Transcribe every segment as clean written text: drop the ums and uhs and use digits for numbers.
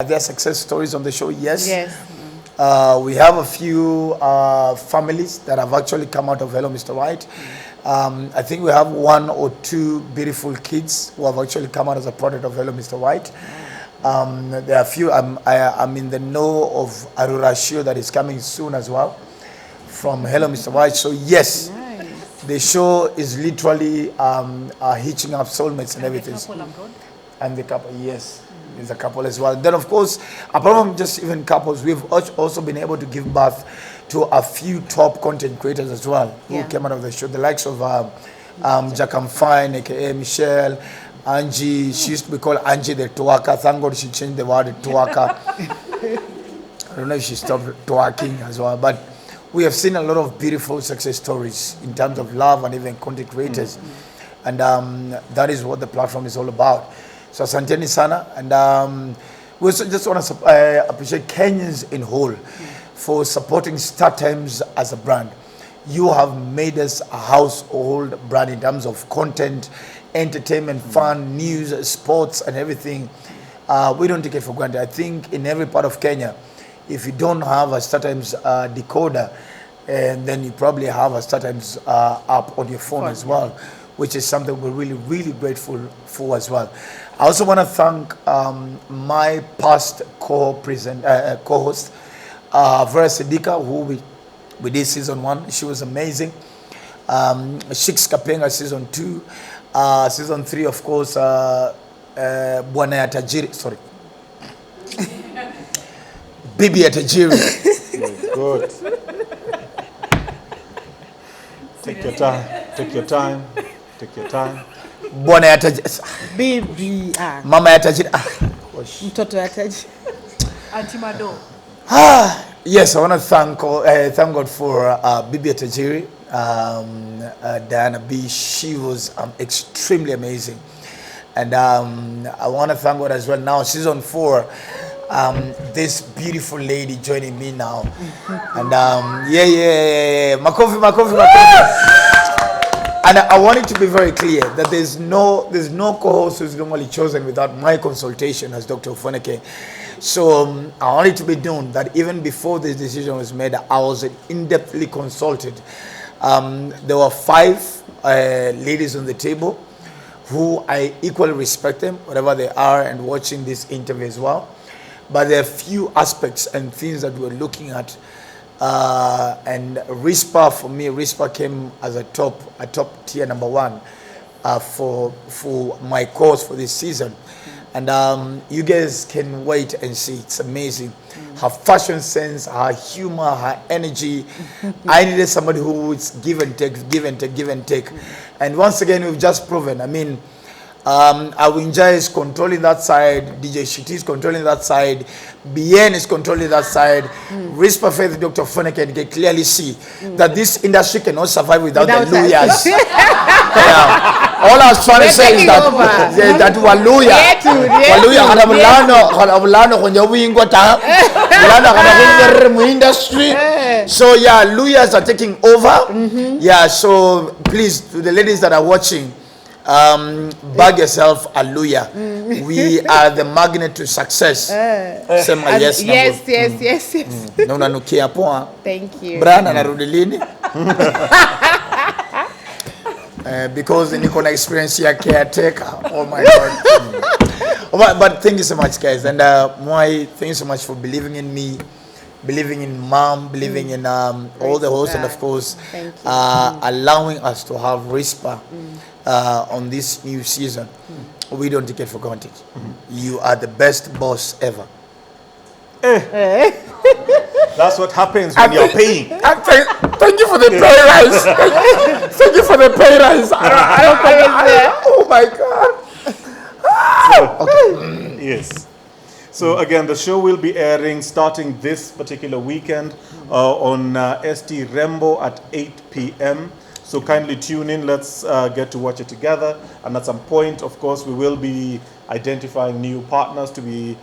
Are there success stories on the show? Yes. Yes. We have a few families that have actually come out of Hello, Mr. White. I think we have one or two beautiful kids who have actually come out as a product of Hello, Mr. White. There are a few. I'm in the know of Arura show that is coming soon as well from Hello, Mr. White. So yes, the show is literally hitching up soulmates and everything. And the couple, yes. Is a couple as well. Then, of course, apart from just even couples, we've also been able to give birth to a few top content creators as well who came out of the show. The likes of Jackam Fine, aka Michelle, Angie. She used to be called Angie the Twerker. Thank God she changed the word twerker. I don't know if she stopped twerking as well, but we have seen a lot of beautiful success stories in terms of love and even content creators, and that is what the platform is all about. So asanteni sana, and we also just want to appreciate Kenyans in whole for supporting Statimes as a brand. You have made us a household brand in terms of content, entertainment, fun, news, sports, and everything. We don't take it for granted. I think in every part of Kenya, if you don't have a Statimes decoder, and then you probably have a Statimes app on your phone as well, which is something we're really, really grateful for as well. I also want to thank my past co-host, Vera Sidika, who we did season 1. She was amazing. Shix Kapenga season 2. Season 3, of course, Bwana ya Tajiri, sorry. Bibi ya Tajiri. Good. Take your time. Take your time. Take your time. Bwana ya Tajiri. Bibi. Mama ya Tajiri. Mtoto ya Tajiri. Antimado. Yes, I want to thank God for Bibi ya Tajiri, Diana B. She was extremely amazing. And I want to thank God as well. Now, season 4, this beautiful lady joining me now. And Makofi. And I want it to be very clear that there's no co-host who's normally chosen without my consultation as Dr. Ufoneke. So I want it to be known that even before this decision was made, I was in-depthly consulted. There were 5 ladies on the table who I equally respect them, whatever they are, and watching this interview as well. But there are few aspects and things that we're looking at. And RISPA, for me, RISPA came as a top tier number 1 for my course for this season. And you guys can wait and see. It's amazing. Her fashion sense, her humor, her energy. I needed somebody who would give and take. And once again, we've just proven. I mean, Awinja is controlling that side, DJ Shiti is controlling that side, BN is controlling that side. RISPA Faith, Dr. Foneke can clearly see that this industry cannot survive without the lawyers. All I was trying to say is that Waluya industry. So yeah, lawyers are taking over. Yeah, so please, to the ladies that are watching, bag yourself a lawyer. We are the magnet to success. Yes. Thank you. Brana narudi lini? Because niko na experience ya caretaker. Oh my God. But thank you so much, guys. And thank you so much for believing in me, believing in Mom, believing in all the hosts, and of course allowing us to have RISPA on this new season. We don't take it for granted. You are the best boss ever. That's what happens when you're paying. Thank you for the pay rise. Thank you for the pay rise. Oh my God. Yes. So again, the show will be airing starting this particular weekend on ST Rembo at 8 p.m. So kindly tune in. Let's get to watch it together. And at some point, of course, we will be identifying new partners to be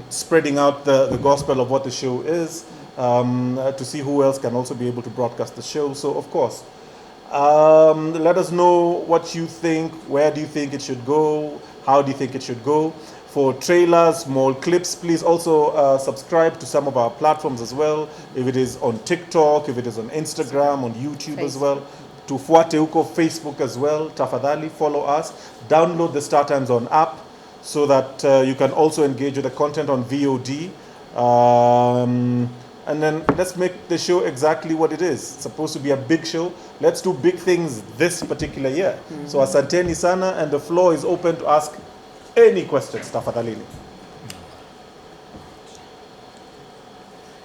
spreading out the gospel of what the show is, to see who else can also be able to broadcast the show. So, of course, let us know what you think. Where do you think it should go? How do you think it should go? for trailers, small clips. Please also subscribe to some of our platforms as well. If it is on TikTok, if it is on Instagram, on YouTube as well. Tufuate huko Facebook as well. Tafadhali, follow us. Download the Statimes on app so that you can also engage with the content on VOD. And then let's make the show exactly what it is. It's supposed to be a big show. Let's do big things this particular year. So asanteni sana, and the floor is open to ask any questions. Tafadhalini.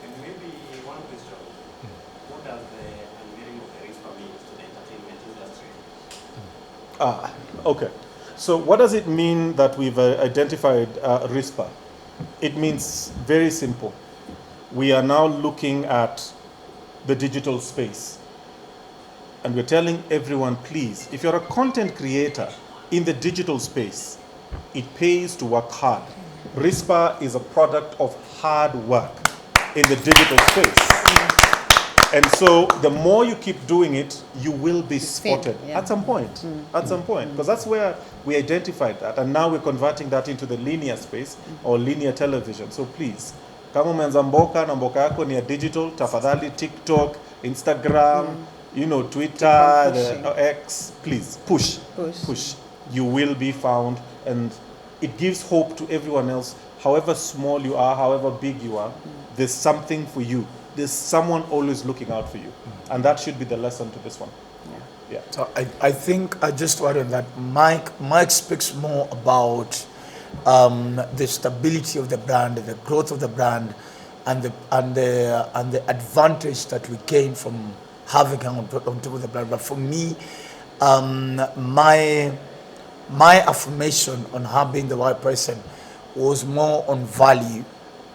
And maybe one question. What does the unveiling of the RISPA mean to the entertainment industry? Okay. So what does it mean that we've identified RISPA? It means very simple. We are now looking at the digital space. And we're telling everyone, please, if you're a content creator in the digital space, it pays to work hard. RISPA is a product of hard work in the digital space. And so the more you keep doing it, you will be spotted at some point. At some point. Because that's where we identified that. And now we're converting that into the linear space or linear television. So please, kama umeanza mboka na mboka yako ni ya digital, tafadhali TikTok, Instagram, you know, Twitter, the X, please push. You will be found, and it gives hope to everyone else. However small you are, however big you are, there's something for you. There's someone always looking out for you. And that should be the lesson to this one. Yeah. So I think just to add on that, Mike speaks more about the stability of the brand, the growth of the brand, and the advantage that we gain from having him on top of the brand. But for me, my affirmation on her being the right person was more on value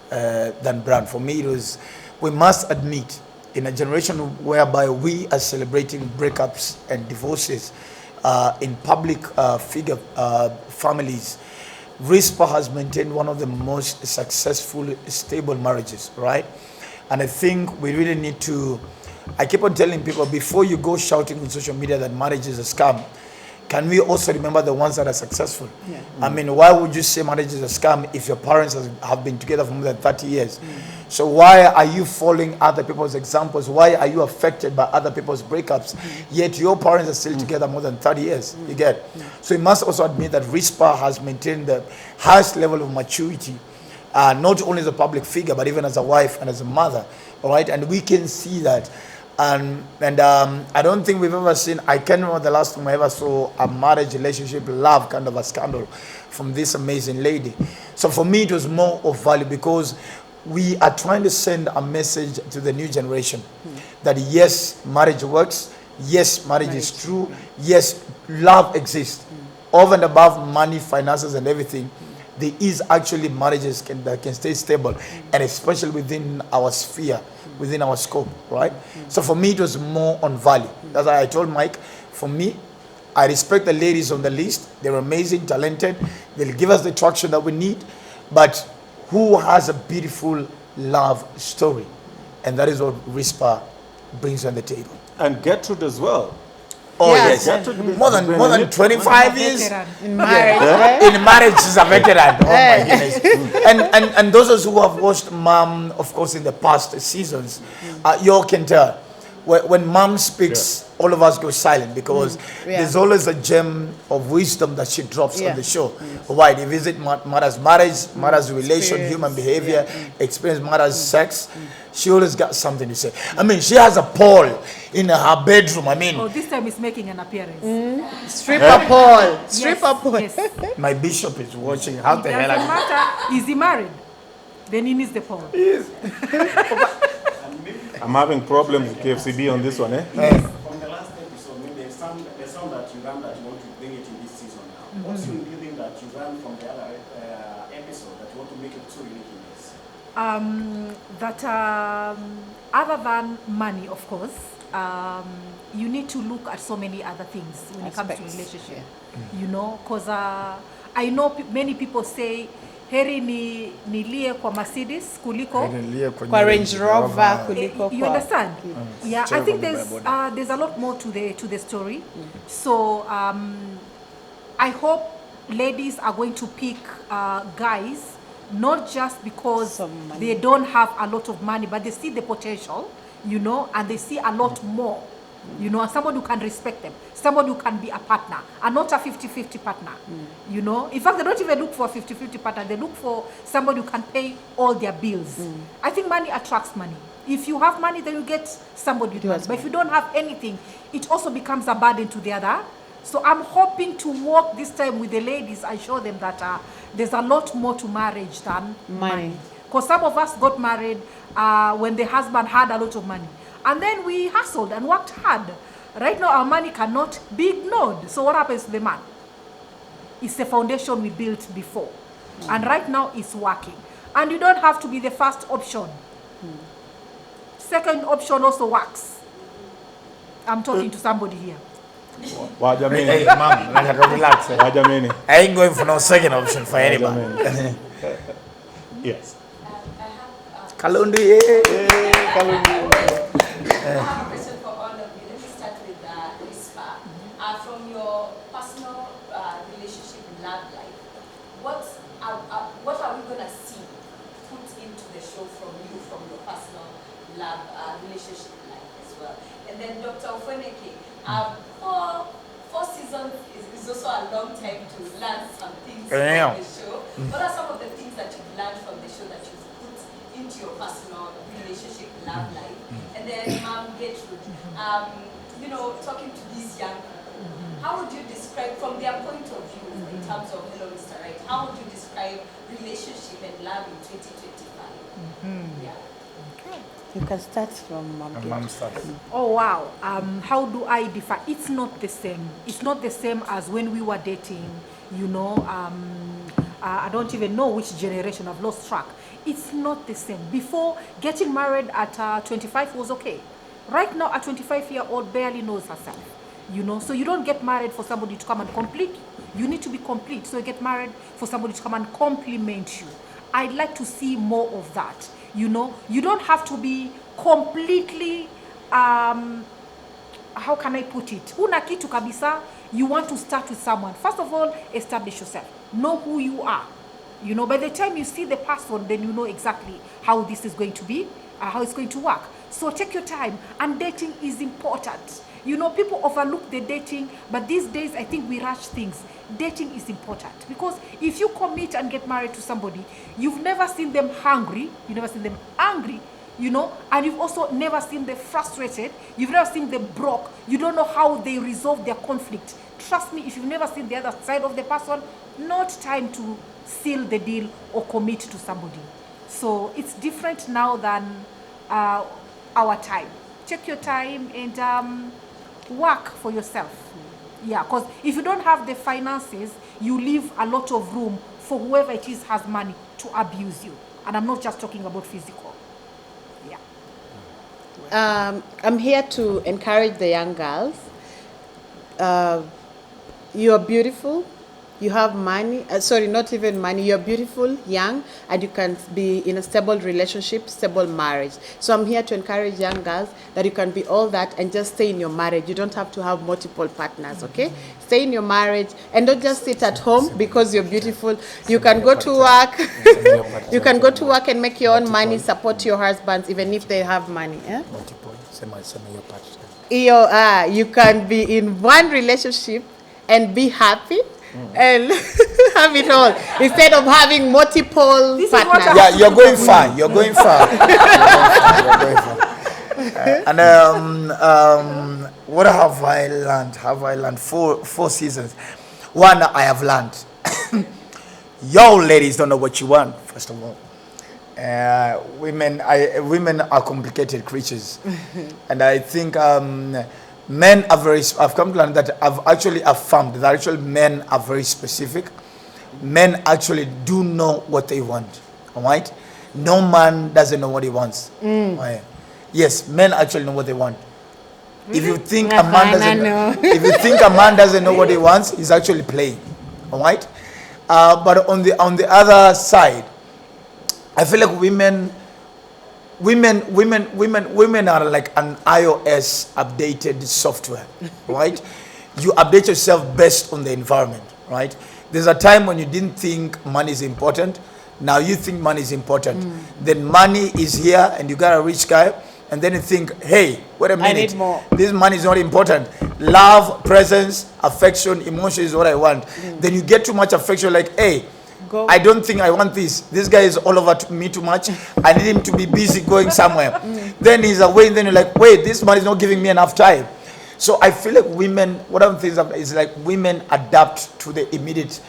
than brand. For me, it was, we must admit, in a generation whereby we are celebrating breakups and divorces in public figure families, RISPA has maintained one of the most successful, stable marriages, right? And I think we really need to, I keep on telling people, before you go shouting on social media that marriage is a scam, can we also remember the ones that are successful? I mean, why would you say marriage is a scam if your parents have been together for more than 30 years? So why are you following other people's examples? Why are you affected by other people's breakups? Yet your parents are still together more than 30 years. You get? So you must also admit that RISPA has maintained the highest level of maturity, not only as a public figure, but even as a wife and as a mother. All right? And we can see that. And I don't think we've ever seen, I can't remember the last time I ever saw a marriage, relationship, love kind of a scandal from this amazing lady. So for me, it was more of value, because we are trying to send a message to the new generation that yes, marriage works. Yes, marriage is true. Yes, love exists. Over and above money, finances, and everything, there is actually marriages that can stay stable, and especially within our sphere, within our scope, right? So for me, it was more on value. That's why I told Mike, for me, I respect the ladies on the list. They're amazing, talented. They'll give us the traction that we need. But who has a beautiful love story? And that is what RISPA brings on the table. And Gertrude as well. Oh Yes. yes, more than 25 years In marriage. in marriage is a veteran. Oh my goodness! And those who have watched Mom, of course, in the past seasons, you all can tell when Mom speaks, all of us go silent, because there's always a gem of wisdom that she drops on the show. Why? They visit Mother's marriage, Mother's relation, human behavior, experience Mother's sex. She always got something to say. I mean, she has a pole in her bedroom. I mean, Oh, this time is making an appearance. Stripper pole. Stripper pole. Yes. my bishop is watching. How the It hell? doesn't matter. Is he married? Then he needs the pole. I'm having problems with KFCB on this one, eh? From the last episode, maybe there's some that you ran that you want to bring it in this season now. What's new building that you ran from the other episode that you want to make it so unique in this? Other than money, of course, you need to look at so many other things when it comes to relationship. You know, because I know many people say, heri nilie kwa Mercedes kuliko Kwa Range Rover kuliko you kwa. understand? Yeah, I think there's a lot more to the story. So I hope ladies are going to pick guys not just because Some money. they don't have a lot of money, but they see the potential, you know, and they see a lot more, you know, and somebody who can respect them, somebody who can be a partner, and not a 50-50 partner, you know. In fact, they don't even look for a 50-50 partner. They look for somebody who can pay all their bills. I think money attracts money. If you have money, then you get somebody with money. But if you don't have anything, it also becomes a burden to the other. So I'm hoping to work this time with the ladies and show them that there's a lot more to marriage than money. Because some of us got married when the husband had a lot of money. And then we hustled and worked hard. Right now, our money cannot be ignored. So what happens to the man? It's the foundation we built before. And right now, it's working. And you don't have to be the first option. Second option also works. I'm talking to somebody here. Wajamini. Hey, mom, relax. Wajamini. I ain't going for no second option for anybody. Yes. Kalundu, yeah. I have a question for all of you. Let me start with Rispa. From your personal relationship and love life, what are we going to see put into the show from you, from your personal love relationship life as well? And then Dr. Ofweneke, four seasons is also a long time to learn some things from the show. What are some of the things that you've learned from the show that you've put into your personal relationship, love life? And then Gertrude, you know, talking to these young people, how would you describe, from their point of view, in terms of Hello Mr. Right, how would you describe relationship and love in 2025? Yeah. You can start from Mom starts. Oh wow, how do I define? It's not the same. It's not the same as when we were dating, you know. I don't even know which generation, I've lost track. It's not the same. Before, getting married at 25 was okay. Right now, a 25-year-old barely knows herself, you know. So you don't get married for somebody to come and complete you. You need to be complete. So you get married for somebody to come and complement you. I'd like to see more of that. You know, you don't have to be completely, how can I put it? Una kitu kabisa, you want to start with someone. First of all, establish yourself. Know who you are. You know, by the time you see the person, then you know exactly how this is going to be, how it's going to work. So take your time, and dating is important. You know, people overlook the dating, but these days I think we rush things. Dating is important because if you commit and get married to somebody, you've never seen them hungry, you've never seen them angry, you know, and you've also never seen them frustrated, you've never seen them broke, you don't know how they resolve their conflict. Trust me, if you've never seen the other side of the person, not time to seal the deal or commit to somebody. So it's different now than our time. Check your time and work for yourself. Yeah, because if you don't have the finances, you leave a lot of room for whoever it is has money to abuse you. And I'm not just talking about physical. Yeah. I'm here to encourage the young girls. You are beautiful. You have money. Sorry, not even money. You're beautiful, young, and you can be in a stable relationship, stable marriage. So I'm here to encourage young girls that you can be all that and just stay in your marriage. You don't have to have multiple partners, okay? Stay in your marriage and don't just sit at home because you're beautiful. You can go to work. You can go to work and make your own money, support your husbands, even if they have money. Eh? You can be in one relationship and be happy. And have it all instead of having multiple partners. Yeah, you're going far. You're going far. You're going far. And what have I learned? Have I learned four seasons? One, I have learned. Y'all ladies don't know what you want. First of all, women are complicated creatures, and I think. Men are I've come to learn that I've actually affirmed that actually men are very specific. Men actually do know what they want, all right? No man doesn't know what he wants. Right? Yes, men actually know what they want. If you think a man doesn't know what he wants, he's actually playing, all right? But on the other side, I feel like women are like an iOS updated software, right? You update yourself based on the environment, right? There's a time when you didn't think money is important. Now you think money is important. Then money is here and you got a rich guy. And then you think, hey, wait a minute. I need more. This money is not important. Love, presence, affection, emotion is what I want. Then you get too much affection, like, hey, Go. I don't think I want this. This guy is all over me too much. I need him to be busy going somewhere. Then he's away, and then you're like, wait, this man is not giving me enough time. So I feel like women, one of the things is like women adapt to the immediate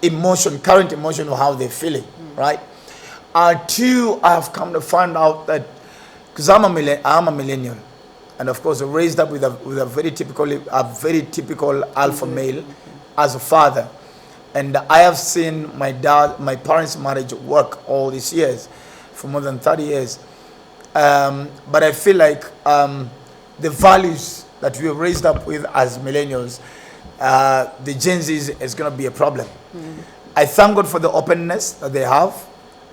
emotion, current emotion of how they're feeling, right? Two, I've come to find out that, because I'm a millennial, and of course raised up with a very typical alpha male as a father. And I have seen my parents' marriage work all these years, for more than 30 years. But I feel like the values that we were raised up with as millennials, the Gen Z is going to be a problem. I thank God for the openness that they have,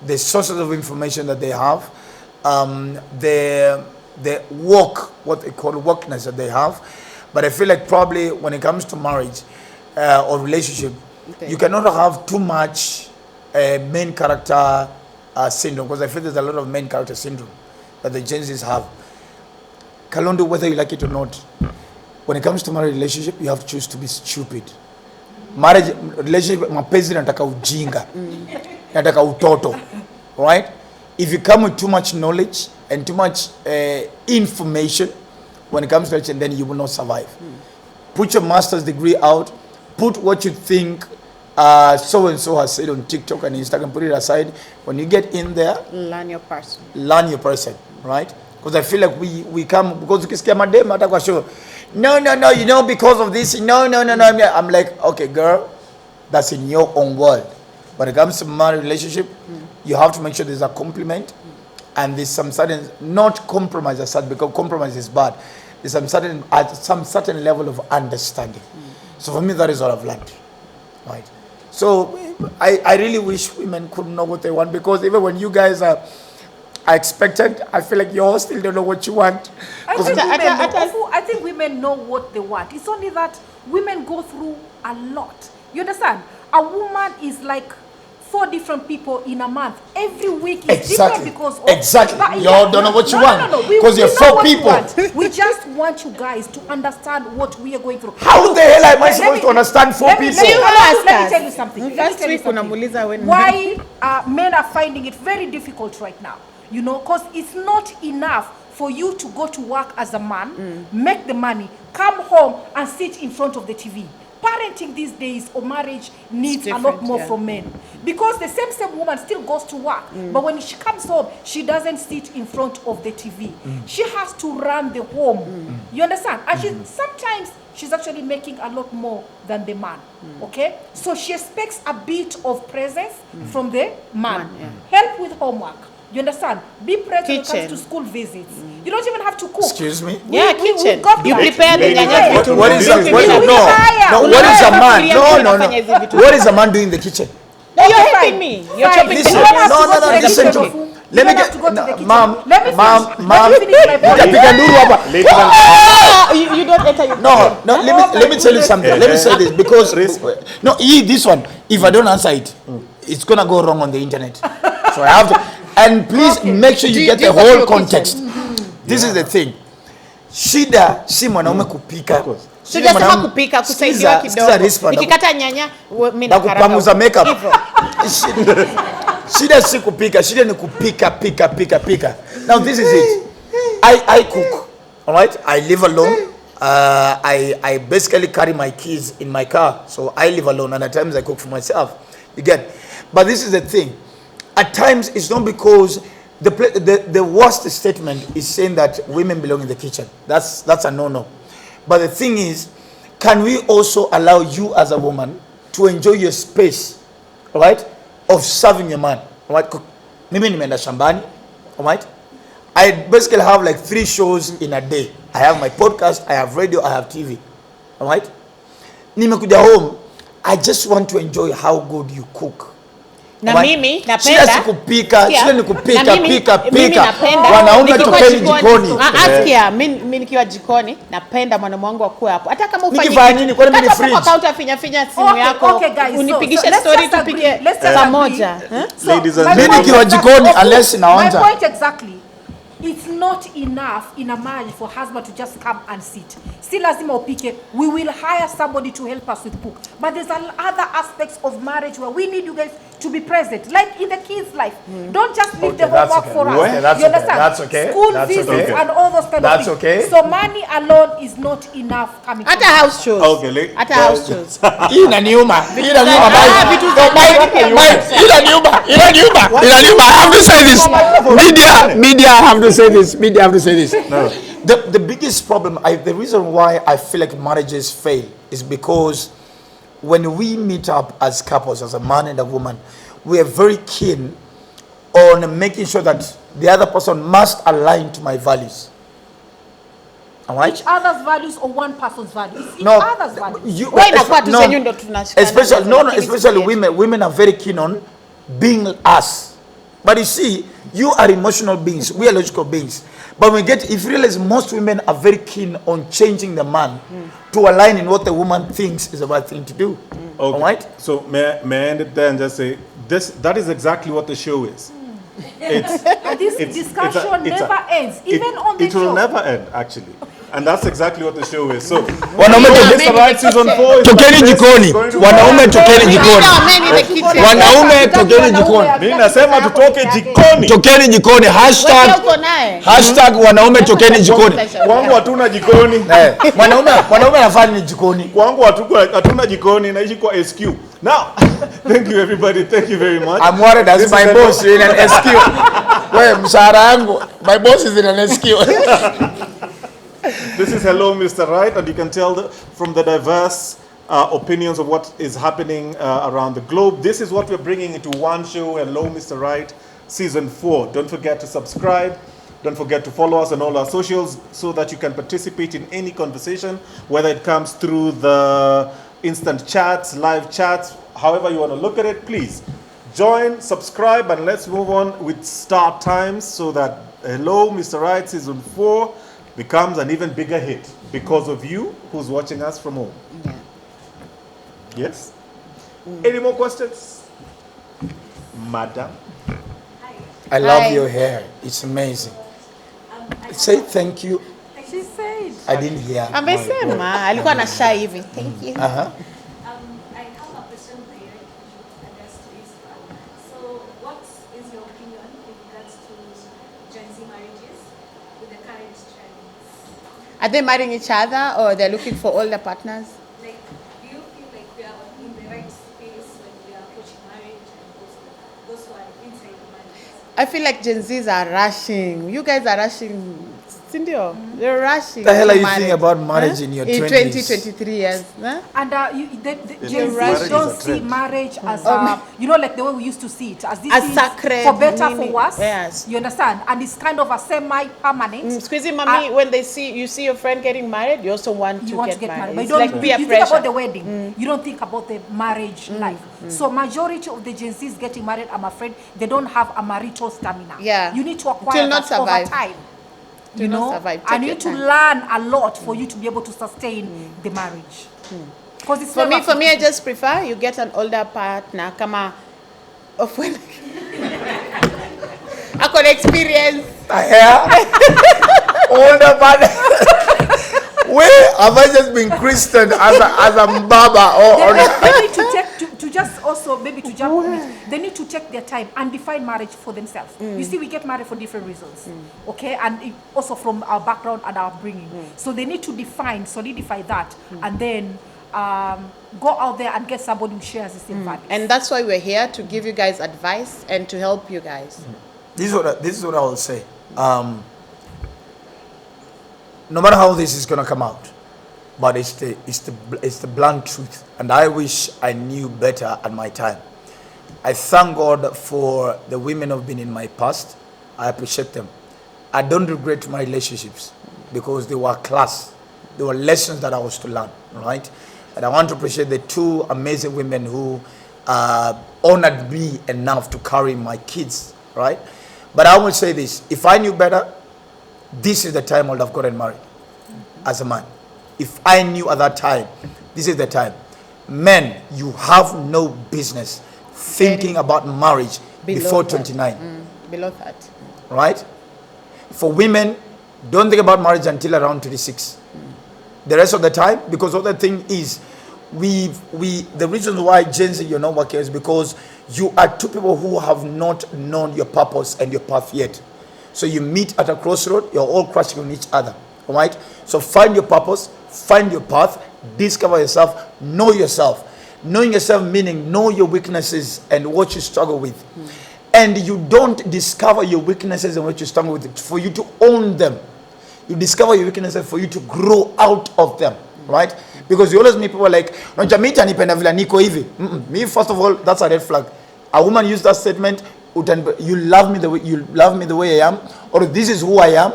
the sources of information that they have, the what they call wokeness that they have. But I feel like probably when it comes to marriage or relationship, you cannot have too much main character syndrome, because I feel there's a lot of main character syndrome that the Gen Zs have. Kalondo, whether you like it or not, when it comes to marriage relationship, you have to choose to be stupid. Marriage relationship, mapenzi nataka ujinga, nataka utoto, right? If you come with too much knowledge and too much information when it comes to it, then you will not survive. Put your master's degree out. Put what you think so and so has said on TikTok and Instagram. Put it aside. When you get in there, Learn your person. Learn your person, right? Because I feel like we come, because ukisikia madem hata kwa show, no, you know, because of this, no. I'm like, okay, girl, that's in your own world. When it comes to marriage relationship, you have to make sure there's a compliment, and there's some certain, not compromise as such, because compromise is bad. There's some certain level of understanding. So for me, that is what I've learned, right? So I really wish women could know what they want, because even when you guys are expected, I feel like you all still don't know what you want. I think women know what they want. It's only that women go through a lot. You understand? A woman is like 4 different people in a month. Every week is different because of... Exactly. You all don't know what you want. No. Because you're 4 people. We just want you guys to understand what we are going through. How the hell am I supposed to understand 4 people? Let me tell you something. Why Men are finding it very difficult right now. You know, because it's not enough for you to go to work as a man, make the money, come home and sit in front of the TV. Parenting these days or marriage needs a lot more from men, because the same woman still goes to work, but when she comes home, she doesn't sit in front of the TV. She has to run the home. You understand? And sometimes she's actually making a lot more than the man. Okay, so she expects a bit of presence from the man. Help with homework. You understand? Be present when it comes to school visits. You don't even have to cook. Excuse me? Yeah, kitchen. You prepare the nyanya. What is a man? No. What is a man doing in the kitchen? You're helping me. You're chopping Listen, the no, listen to me. Let me get, ma'am, you don't enter your no, let me tell you something. Let me say this, because this one, if I don't answer it, it's gonna go wrong on the internet. So I have to. And please make sure you get the whole context. This is the thing. Shida si mwanaume kupika. Sijasema kupika, kusaidiwa kidogo. Nikikata nyanya, mimi nakupanguza makeup. Shida si kupika, shida ni kupika, pika. Now this is it. I cook. All right? I live alone. I basically carry my keys in my car. So I live alone, and at times I cook for myself. You get? But this is the thing. At times, it's not because the worst statement is saying that women belong in the kitchen. That's a no-no. But the thing is, can we also allow you as a woman to enjoy your space, all right, of serving your man, all right? Mimi nimeenda shambani, all right? I basically have like 3 shows in a day. I have my podcast, I have radio, I have TV, all right? Nimekuja home, I just want to enjoy how good you cook. Na Alright? mimi napenda. Shida si kupika, Sikia. shida ni kupika, Na mimi- pika. mimi napenda. Wanaume Nikikuwa tokeni jikoni. Sikia, mimi nikiwa jikoni napenda mwanaume wangu akuwe hapo. Hata kama ufanye Nikifanya nini? Kwani mimi ni fridge? Kama ufinya simu Okay, yako. okay, guys, Unipigishe let's story just agree. tupige Let's just pamoja. agree. Eh? Ladies and my gentlemen. point Nikiwa exactly- jikoni, okay, unless naonja. My point exactly. It's not enough in a marriage for husband to just come and sit. Si lazima upike. We will hire somebody to help us with cook. But there's other aspects of marriage where we need you guys to be present, like in the kids' life. Don't just leave Okay, the that's homework okay. for us. Okay, that's You okay. understand? That's okay. School That's visits okay. and all those kind That's of things. okay. So money alone is not enough coming. Hata from house chores. Okay, Hata house chores. Hii inaniuma. Hii inaniuma. vitu No, Hii inaniuma. Hii inaniuma. Inaniuma. I have to say this. Media have to say this. Media have to say this. No. The biggest problem, the reason why I feel like marriages fail is because when we meet up as couples, as a man and a woman, we are very keen on making sure that the other person must align to my values. All right? each other's values or one person's values. It's each No, other's values. you, Wewe inakuwa tu no, zenyu ndo tunashikana especially nazo, no, lakini especially si women. Women are very keen on being us. But you see, you are emotional beings. We are logical beings. But if you realize, most women are very keen on changing the man to align in what the woman thinks is the right thing to do. Okay. All right? So may I end it there and just say this? That is exactly what the show is. It's, And this discussion never ends, even on the it show. will never end, actually. And that's exactly what the show is. So, Wanaume Mr. Right season 4 is tokeni jikoni. Wanaume tokeni jikoni. Wanaume tokeni jikoni. Mimi nasema tutoke jikoni. Tokeni jikoni. Hashtag wanaume tokeni jikoni. Kwangu hatuna jikoni. Mwanaume anafanya ni jikoni. Kwangu hatuna jikoni, naishi kwa SQ. Now, thank you everybody. Thank you very much. I'm worried as This my is boss in an SQ. Wewe mshahara yangu. My boss is in an SQ. This is Hello, Mr. Right, and you can tell from the diverse opinions of what is happening around the globe. This is what we're bringing into one show, Hello, Mr. Right, Season 4. Don't forget to subscribe. Don't forget to follow us on all our socials so that you can participate in any conversation, whether it comes through the instant chats, live chats, however you want to look at it. Please join, subscribe, and let's move on with Start Times so that Hello, Mr. Right, Season 4 becomes an even bigger hit because of you who's watching us from home. Yeah. Yes? Any more questions? Madam? I love Hi. your hair. It's amazing. Say thank you. She said. I didn't hear. Amesema alikuwa na shy hivi. Thank you. I have a question for you in regards to this. So, what is your opinion in regards to Gen Z marriages with the current trends? Are they marrying each other or they're looking for older partners? Like, do you feel like we are in the right space when we are approaching marriage and also those who are inside the marriage? I feel like Gen Zs are rushing. You guys are rushing. Sindio? They're rushing. The hell to are you marry. thinking about marriage in your 20s? 20, 23 years. Huh? And Gen marriage Z is don't a see trend. marriage as like the way we used to see it, as this As is sacred, for better, meaning- for worse. yes. You understand? And it's kind of a semi-permanent. Squeezy mommy, when you see your friend getting married, you also want You to want get to get married. married, but It's you like don't. peer You pressure. think about the wedding. You don't think about the marriage life. So majority of the Gen Zs getting married, I'm afraid, they don't have a marital stamina. Yeah. You need to Till acquire not that over survive. time. Till You not know, survive. Take and you your need to time. learn a lot for you to be able to sustain the marriage. Because it's For never me, I just prefer you get an older partner. Kama of when I could experience. Older man. Where have I just been christened as a mbaba they need to take to just also maybe to jump on it. They need to take their time and define marriage for themselves. You see, we get married for different reasons, okay, and also from our background and our upbringing. So they need to solidify that, and then go out there and get somebody who shares the same values. And that's why we're here, to give you guys advice and to help you guys. This is what I will say. No matter how this is gonna come out, but it's the blunt truth, and I wish I knew better at my time. I thank God for the women who've been in my past. I appreciate them. I don't regret my relationships because they were class. They were lessons that I was to learn, right? And I want to appreciate the two amazing women who honored me enough to carry my kids, right? But I will say this: if I knew better, this is the time I would have gotten married as a man. If I knew at that time, this is the time. Men, you have no business thinking about marriage before 29. Below that. Right? For women, don't think about marriage until around 26. The rest of the time, because other thing is, the reason why Gen Z you're not working is because you are two people who have not known your purpose and your path yet. So you meet at a crossroad, you're all crushing on each other. All right? So find your purpose, find your path, discover yourself, know yourself. Knowing yourself meaning know your weaknesses and what you struggle with. And you don't discover your weaknesses and what you struggle with for you to own them. You discover your weaknesses for you to grow out of them. Right? Because you always meet people like, me, first of all, that's a red flag. A woman used that statement, you love me the way I am, or this is who I am.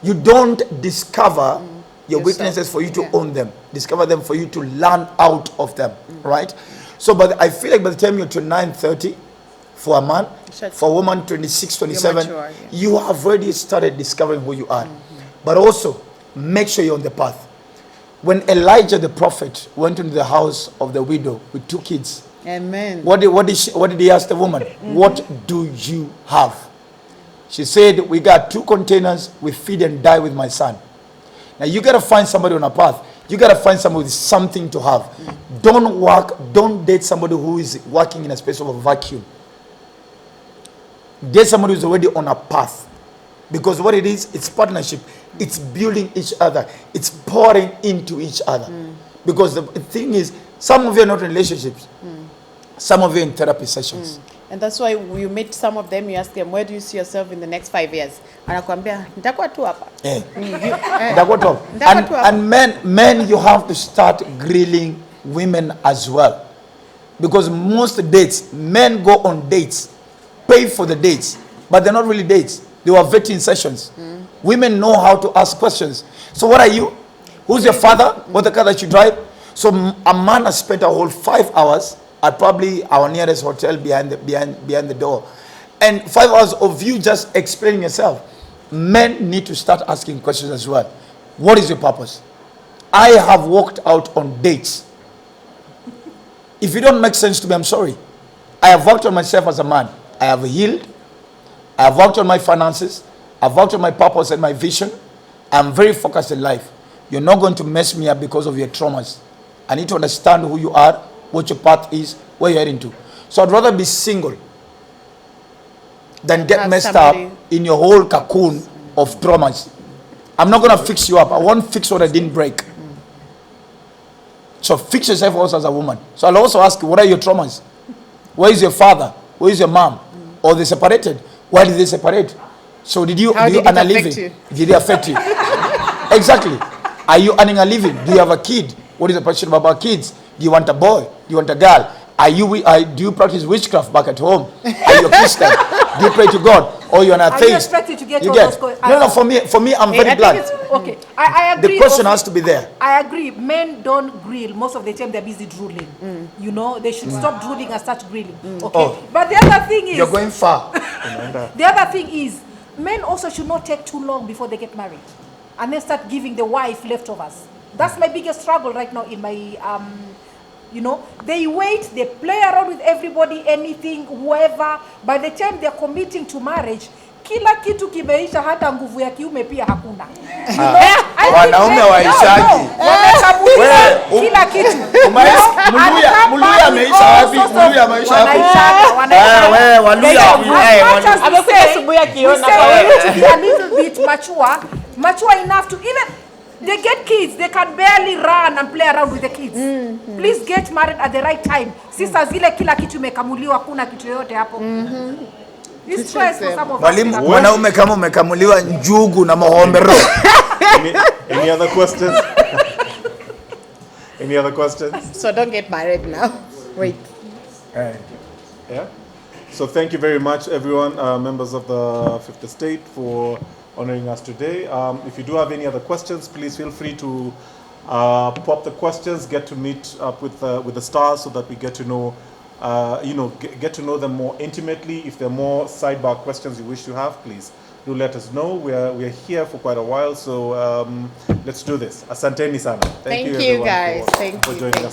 You don't discover your weaknesses for you to own them. Discover them for you to learn out of them. Right? So, but I feel like by the time you're 29, 30, for a man, for a woman 26, 27, mature, you have already started discovering who you are. But also, make sure you're on the path. When Elijah the prophet went into the house of the widow with 2 kids, Amen. What did he ask the woman? What do you have? She said, we got 2 containers, we feed and die with my son. Now you got to find somebody on a path. You got to find somebody with something to have. Don't date somebody who is working in a space of a vacuum. Date somebody who's already on a path. Because what it is, it's partnership. It's building each other. It's pouring into each other. Because the thing is, some of you are not in relationships. Some of you are in therapy sessions. And that's why you meet some of them, you ask them, where do you see yourself in the next 5 years? Anakuambia, nitakuwa tu hapa. And men, you have to start grilling women as well. Because most dates, men go on dates, pay for the dates, but they're not really dates. They were vetting sessions. Women know how to ask questions. So what are you? Who's your father? What's the car that you drive? So a man has spent a whole 5 hours at probably our nearest hotel behind the door. And 5 hours of you just explaining yourself. Men need to start asking questions as well. What is your purpose? I have walked out on dates. If you don't make sense to me, I'm sorry. I have worked on myself as a man. I have healed. I have worked on my finances. I've worked on my purpose and my vision. I'm very focused in life. You're not going to mess me up because of your traumas. I need to understand who you are, what your path is, where you're heading to. So I'd rather be single than get messed up in your whole cocoon of traumas. I'm not going to fix you up. I won't fix what I didn't break. So fix yourself also as a woman. So I'll also ask you, what are your traumas? Where is your father? Where is your mom? Or they separated? Why did they separate? So did you earn a living? Did it affect you? Exactly. Are you earning a living? Do you have a kid? What is the question about kids? Do you want a boy? Do you want a girl? Do you practice witchcraft back at home? Are you a Christian? Do you pray to God? Or you're an atheist? Are you expected to get all those questions? No, for me, I'm very blunt. Okay, I agree. The question has to be there. I agree. Men don't grill. Most of the time, they're busy drooling. You know, they should stop drooling and start grilling. Okay? Oh. But the other thing is... You're going far. The other thing is, men also should not take too long before they get married. And then start giving the wife leftovers. That's my biggest struggle right now in my... you know, they wait, they play around with everybody, anything, whoever. By the time they're committing to marriage, kila kitu kimeisha, hata nguvu ya kiume pia hakuna. Wanaume waishaji. Kila kitu. Muluya ameisha wapi? Muluya ameisha wapi? Wewe Waluya amekuja asubuhi akiona to be a little bit mature enough to even they get kids, they can barely run and play around with the kids. Please get married at the right time. Sisa zile kila kitu imekamuliwa, kuna kitu yote hapo. This stress for some of us. Mwalimu, mwanaume kama umekamuliwa njugu na mahombero. Any other questions? Any other questions? So don't get married now. Wait. Yeah. So thank you very much, everyone, members of the Fifth Estate, for honoring us today. If you do have any other questions, please feel free to pop the questions, get to meet up with the stars so that we get to know get to know them more intimately. If there are more sidebar questions you wish to have, please do let us know. We're here for quite a while, so let's do this. Asanteni sana. Thank you, everyone guys. for Thank you. joining us.